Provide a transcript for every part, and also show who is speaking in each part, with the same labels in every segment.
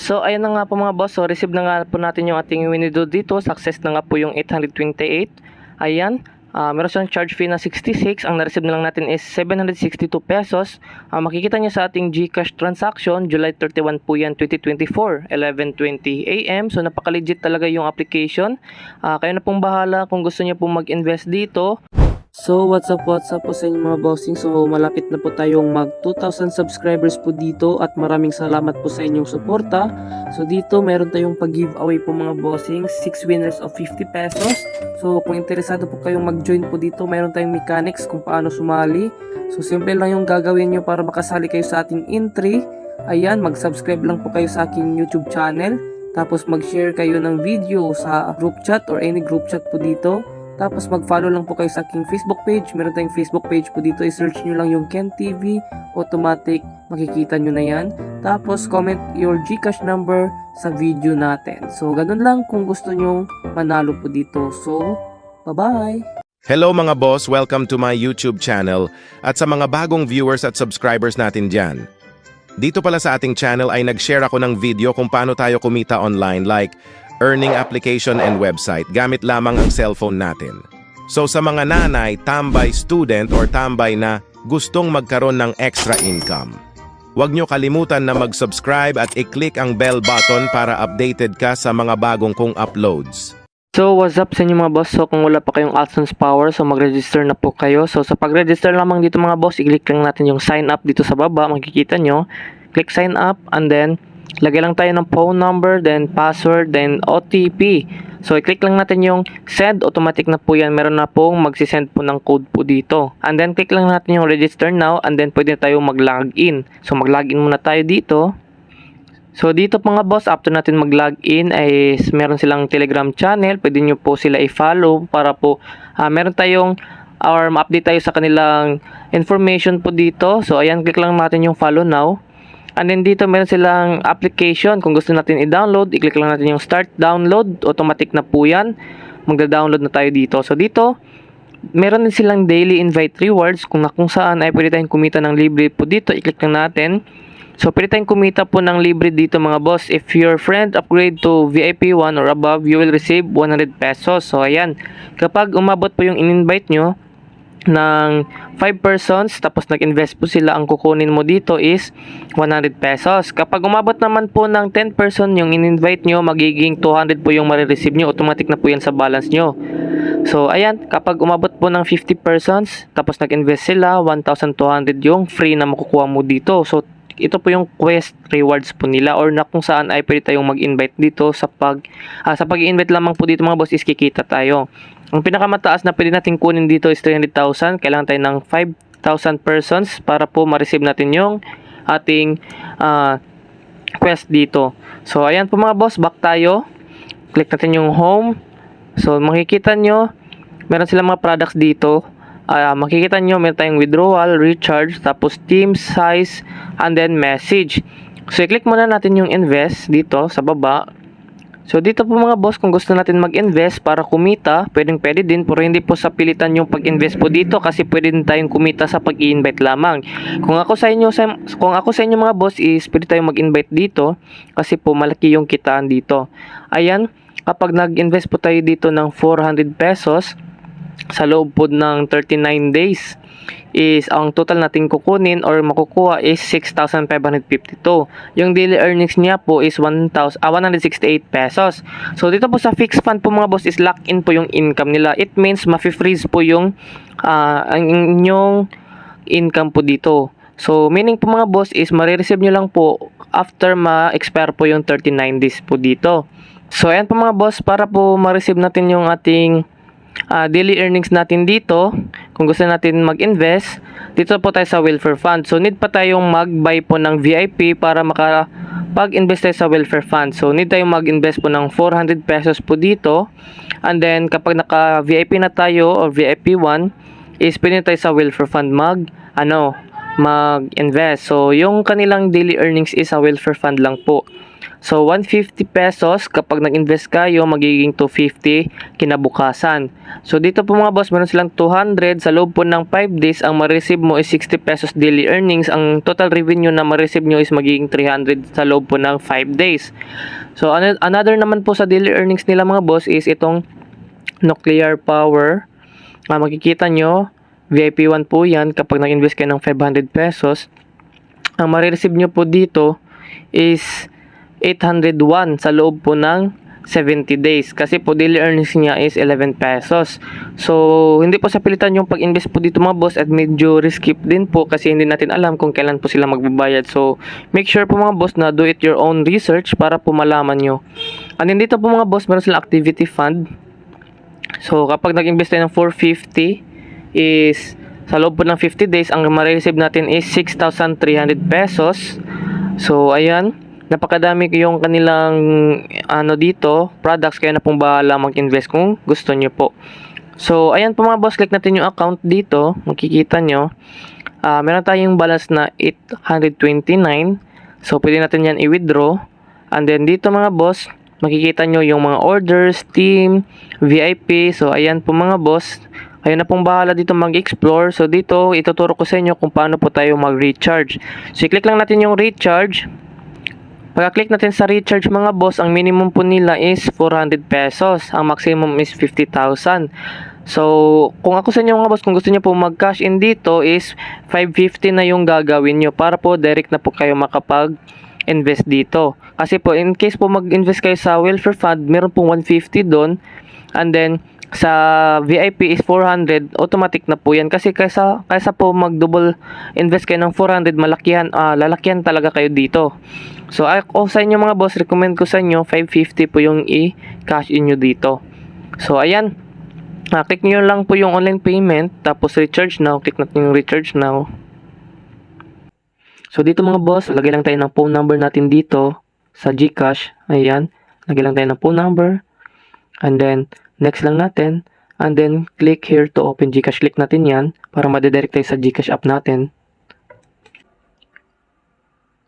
Speaker 1: So ayan na nga po mga boss, so receive na nga po natin yung ating winido dito. Success na nga po yung 828. Ayan, meron siyang charge fee na 66. Ang na-receive na lang natin is 762 pesos. Makikita nyo sa ating GCash transaction, July 31 po yan, 2024, 11:20 AM. So napaka-legit talaga yung application. Kayo na pong bahala kung gusto nyo pong mag-invest dito. So what's up po sa inyo mga bossing. So malapit na po tayong mag 2,000 subscribers po dito at maraming salamat po sa inyong suporta. So dito meron tayong pag-giveaway po mga bossing, 6 winners of 50 pesos. So kung interesado po kayong mag-join po dito, meron tayong mechanics kung paano sumali. So simple lang yung gagawin nyo para makasali kayo sa ating entry. Ayan, mag-subscribe lang po kayo sa aking YouTube channel. Tapos mag-share kayo ng video sa group chat or any group chat po dito. Tapos mag-follow lang po kayo sa aking Facebook page. Meron tayong Facebook page po dito. I-search nyo lang yung Ken TV. Automatic, makikita nyo na yan. Tapos comment your GCash number sa video natin. So, ganun lang kung gusto nyo manalo po dito. So, bye-bye!
Speaker 2: Hello mga boss, welcome to my YouTube channel at sa mga bagong viewers at subscribers natin dyan. Dito pala sa ating channel ay nag-share ako ng video kung paano tayo kumita online like earning application and website gamit lamang ang cellphone natin. So sa mga nanay, tambay student or tambay na gustong magkaroon ng extra income, huwag nyo kalimutan na mag-subscribe at i-click ang bell button para updated ka sa mga bagong kong uploads.
Speaker 1: So what's up sa inyo mga boss. So kung wala pa kayong Alson's Power, so mag-register na po kayo. So sa pag-register lamang dito mga boss, i-click lang natin yung sign up dito sa baba. Makikita nyo, click sign up and then lagay lang tayo ng phone number, then password, then OTP. So, i-click lang natin yung send. Automatic na po yan. Meron na pong magsisend po ng code po dito. And then, click lang natin yung register now. And then, pwede na tayo mag-login. So, mag-login muna tayo dito. So, dito mga boss, after natin mag-login, ay meron silang Telegram channel. Pwede nyo po sila i-follow para po meron tayong or ma-update tayo sa kanilang information po dito. So, ayan, click lang natin yung follow now. And then dito meron silang application. Kung gusto natin i-download, i-click lang natin yung start download. Automatic na po yan. Magda-download na tayo dito. So dito, meron din silang daily invite rewards. Kung saan ay pwede tayong kumita ng libre po dito. I-click lang natin. So pwede tayong kumita po ng libre dito mga boss. If your friend upgrade to VIP 1 or above, you will receive 100 pesos. So ayan, kapag umabot po yung in-invite nyo ng 5 persons, tapos nag-invest po sila, ang kukunin mo dito is 100 pesos. Kapag umabot naman po ng 10 person yung in-invite nyo, magiging 200 po yung marireceive nyo. Automatic na po yan sa balance nyo. So, ayan, kapag umabot po ng 50 persons, tapos nag-invest sila, 1,200 yung free na makukuha mo dito. So, ito po yung quest rewards po nila or na kung saan ay pwede tayong mag-invite dito sa pag-invite lamang po dito mga boss is kikita tayo. Ang pinakamataas na pwede natin kunin dito is 300,000. Kailangan tayo ng 5,000 persons para po ma-receive natin yung ating quest dito. So, ayan po mga boss, back tayo. Click natin yung home. So, makikita nyo, meron silang mga products dito. Makikita nyo, meron tayong withdrawal, recharge, tapos team size, and then message. So, i-click muna natin yung invest dito sa baba. So, dito po mga boss, kung gusto natin mag-invest para kumita, pwede din, pero hindi po sa pilitan yung pag-invest po dito kasi pwede din tayong kumita sa pag-i-invite lamang. Kung ako sa inyo mga boss is pwede tayong mag-invite dito kasi po malaki yung kitaan dito. Ayan, kapag nag-invest po tayo dito ng 400 pesos sa loob po ng 39 days, is ang total natin kukunin or makukuha is 6,552. Yung daily earnings niya po is 168 pesos. So dito po sa fixed fund po mga boss is lock-in po yung income nila. It means ma-freeze po yung ang inyong income po dito. So meaning po mga boss is marireceive nyo lang po after ma-expire po yung 39 days po dito. So ayan po mga boss, para po ma-receive natin yung ating daily earnings natin dito, kung gusto natin mag-invest, dito po tayo sa welfare fund. So need pa tayong mag-buy po ng VIP para makapag-invest tayo sa welfare fund. So need tayong mag-invest po ng 400 pesos po dito. And then kapag naka-VIP na tayo or VIP 1, is pwede tayo sa welfare fund mag-invest. So yung kanilang daily earnings is sa welfare fund lang po. So 150 pesos kapag nag-invest kayo, magiging 250 kinabukasan. So dito po mga boss, meron silang 200 sa loob po ng 5 days. Ang ma-receive mo is 60 pesos daily earnings. Ang total revenue na ma-receive nyo is magiging 300 sa loob po ng 5 days. So another naman po sa daily earnings nila mga boss is itong nuclear power. Makikita nyo, VIP 1 po yan kapag nag-invest kayo ng 500 pesos. Ang ma-receive nyo po dito is 801 sa loob po ng 70 days. Kasi po daily earnings niya is 11 pesos. So, hindi po sa pilitan yung pag-invest po dito mga boss at medyo risky din po kasi hindi natin alam kung kailan po sila magbabayad. So, make sure po mga boss na do it your own research para po malaman nyo. And then dito po mga boss, meron silang activity fund. So, kapag nag-invest tayo ng 450 is sa loob po ng 50 days, ang ma-receive natin is 6,300 pesos. So, ayan. Napakadami yung kanilang dito, products, kaya na pong bahala mag-invest kung gusto nyo po. So, ayan po mga boss, click natin yung account dito. Makikita nyo. Meron tayong balance na 829. So, pwede natin yan i-withdraw. And then dito mga boss, makikita nyo yung mga orders, team, VIP. So, ayan po mga boss. Ayun na pong bahala dito mag-explore. So, dito, ituturo ko sa inyo kung paano po tayo mag-recharge. So, i-click lang natin yung recharge. Pagka-click natin sa recharge mga boss, ang minimum po nila is 400 pesos. Ang maximum is 50,000. So, kung ako sa inyo mga boss, kung gusto niyo po mag-cash in dito is 550 na yung gagawin nyo para po direct na po kayo makapag-invest dito. Kasi po, in case po mag-invest kayo sa welfare fund, meron pong 150 doon. And then, sa VIP is 400, automatic na po yan. Kasi kaysa po mag-double invest kayo ng 400, lalakihan talaga kayo dito. So, ako sa inyo mga boss, recommend ko sa inyo, 550 po yung i-cash in nyo dito. So, ayan. Click nyo lang po yung online payment, tapos recharge now. Click natin yung recharge now. So, dito mga boss, lagay lang tayo ng phone number natin dito sa GCash. Ayan. Lagay lang tayo ng phone number. And then, next lang natin. And then, click here to open GCash. Click natin yan para madidirect tayo sa GCash app natin.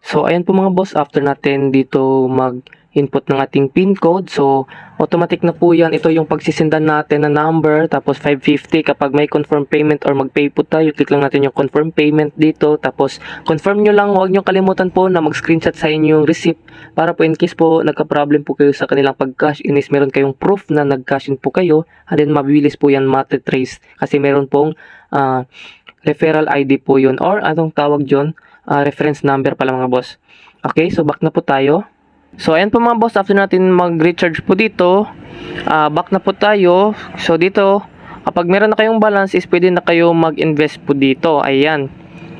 Speaker 1: So, ayan po mga boss, after natin dito mag-input ng ating PIN code. So, automatic na po yan. Ito yung pagsisendan natin na number, tapos 550 kapag may confirm payment or mag-pay po tayo. Click lang natin yung confirm payment dito. Tapos, confirm nyo lang, huwag nyo kalimutan po na mag-screenshot sa inyo yung receipt para po in case po nagka-problem po kayo sa kanilang pag-cash in is meron kayong proof na nag-cash in po kayo. And then, mabilis po yan matitrace kasi meron pong referral ID po yun or anong tawag dyan? Reference number pala mga boss. Okay, so back na po tayo. So ayan po mga boss, after natin mag-recharge po dito, back na po tayo. So dito, kapag meron na kayong balance is pwede na kayo mag-invest po dito. Ayan.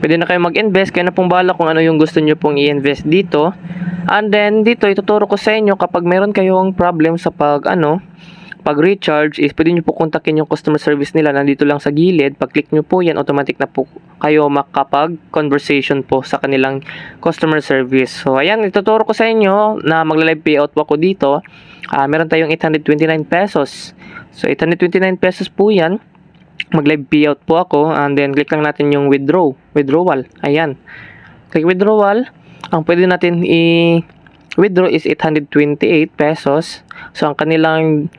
Speaker 1: Pwede na kayo mag-invest, kaya na pong bahala kung ano yung gusto nyo pong i-invest dito. And then dito, ituturo ko sa inyo kapag meron kayong problem sa pag-recharge is pwede nyo po kontakin yung customer service nila. Nandito lang sa gilid. Pag-click nyo po yan, automatic na po kayo makapag-conversation po sa kanilang customer service. So, ayan, ituturo ko sa inyo na magla-live payout po ako dito. Meron tayong 829 pesos. So, 829 pesos po yan. Mag-live payout po ako. And then, click lang natin yung withdrawal. Ayan. Click withdrawal. Ang pwede natin i-withdraw is 828 pesos. So, ang kanilang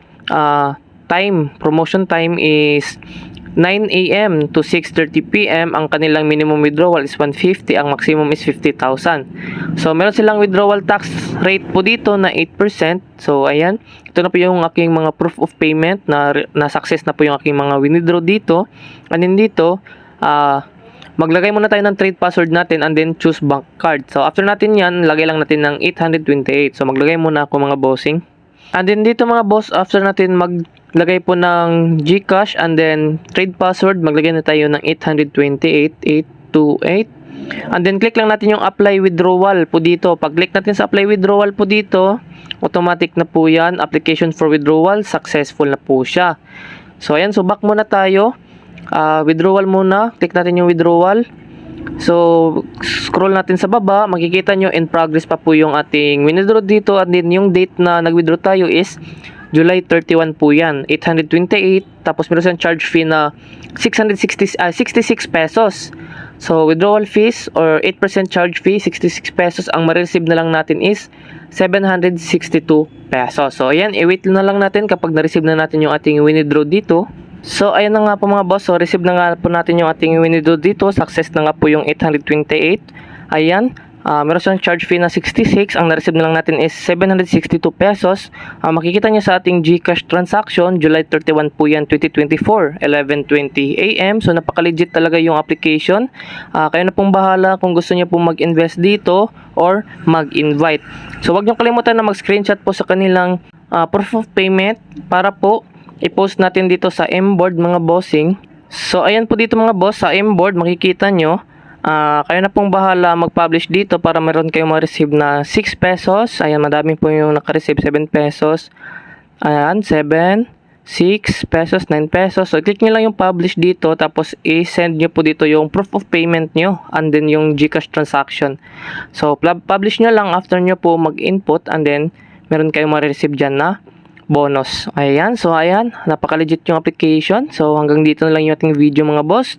Speaker 1: promotion time is 9 AM to 6:30 PM. Ang kanilang minimum withdrawal is 150, ang maximum is 50,000. So, meron silang withdrawal tax rate po dito na 8%. So, ayan. Ito na po yung aking mga proof of payment na success na po yung aking mga withdraw dito. And then dito, maglagay muna tayo ng trade password natin and then choose bank card. So, after natin yan, lagay lang natin ng 828. So, maglagay muna ako mga bossing. And then dito mga boss, after natin maglagay po ng GCash and then trade password, maglagay na tayo ng 828,828. And then click lang natin yung apply withdrawal po dito. Pag click natin sa apply withdrawal po dito, automatic na po yan. Application for withdrawal, successful na po siya. So ayan, so back muna tayo. Withdrawal muna, click natin yung withdrawal. So, scroll natin sa baba, makikita nyo in progress pa po yung ating withdraw dito. At din yung date na nag-withdraw tayo is July 31 po yan, 828. Tapos meron siyang charge fee na 66 pesos. So, withdrawal fees or 8% charge fee, 66 pesos. Ang ma-receive na lang natin is 762 pesos. So ayan, i-wait na lang natin kapag na-receive na natin yung ating withdraw dito. So ayan na nga po mga boss, so receive na nga po natin yung ating withdraw dito. Success na nga po yung 828. Ayan. Meron siyang charge fee na 66. Ang na-receive na lang natin is 762 pesos. Makikita nyo sa ating GCash transaction, July 31 po yan, 2024, 11:20 AM. So napaka-legit talaga yung application. Kayo na pong bahala kung gusto nyo pong mag-invest dito or mag-invite. So wag nyo kalimutan na mag-screenshot po sa kanilang proof of payment para po i-post natin dito sa Mboard mga bossing. So ayan po dito mga boss, sa Mboard makikita nyo. Kayo na pong bahala mag-publish dito para meron kayong ma-receive na 6 pesos. Ayan, madami po yung naka-receive 7 pesos. Ayan, 7, 6 pesos, 9 pesos. So, click nyo lang yung publish dito. Tapos, i-send nyo po dito yung proof of payment nyo. And then, yung GCash transaction. So, publish nyo lang after nyo po mag-input. And then, meron kayong ma-receive dyan na bonus. Ayan, so ayan. Napaka-legit yung application. So, hanggang dito na lang yung ating video mga boss.